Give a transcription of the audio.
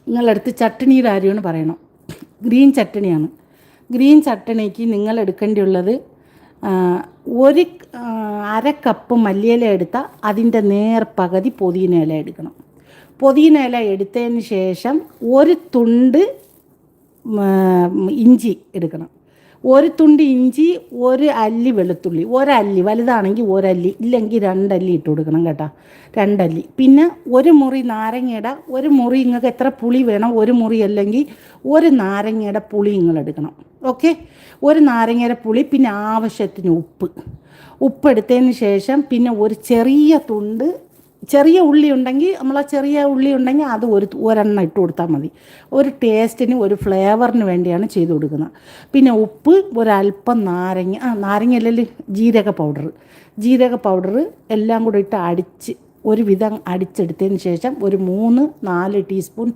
നിങ്ങളടുത്ത് ചട്ടണിയുടെ കാര്യമാണ് പറയണം. ഗ്രീൻ ചട്ടണിയാണ്. ഗ്രീൻ ചട്ടണിക്ക് നിങ്ങൾ എടുക്കേണ്ടിയുള്ളത് ഒരു അര കപ്പ് മല്ലിയില എടുത്താൽ അതിൻ്റെ നേർപകുതി പുതിന ഇല എടുക്കണം. പുതിന ഇല എടുത്തതിന് ശേഷം ഒരു തുണ്ട് ഇഞ്ചി എടുക്കണം. ഒരു തുണ്ട് ഇഞ്ചി, ഒരു അല്ലി വെളുത്തുള്ളി, ഒരല്ലി വലുതാണെങ്കിൽ ഒരല്ലി, ഇല്ലെങ്കിൽ രണ്ടല്ലി ഇട്ട് കൊടുക്കണം കേട്ടോ, രണ്ടല്ലി. പിന്നെ ഒരു മുറി നാരങ്ങയുടെ, ഒരു മുറി നിങ്ങൾക്ക് എത്ര പുളി വേണം, ഒരു മുറി അല്ലെങ്കിൽ ഒരു നാരങ്ങയുടെ പുളി നിങ്ങൾ എടുക്കണം. ഓക്കെ, ഒരു നാരങ്ങയുടെ പുളി. പിന്നെ ആവശ്യത്തിന് ഉപ്പ് എടുത്തതിന് ശേഷം പിന്നെ ഒരു ചെറിയ തുണ്ട് ചെറിയ ഉള്ളി ഉണ്ടെങ്കിൽ അത് ഒരെണ്ണം ഇട്ട് കൊടുത്താൽ മതി. ഒരു ടേസ്റ്റിന്, ഒരു ഫ്ലേവറിന് വേണ്ടിയാണ് ചെയ്ത് കൊടുക്കുന്നത്. പിന്നെ ഉപ്പ്, ഒരല്പം നാരങ്ങ ജീരക പൗഡർ എല്ലാം കൂടി ഇട്ട് ഒരുവിധം അടിച്ചെടുത്തതിന് ശേഷം ഒരു 3-4 ടീസ്പൂൺ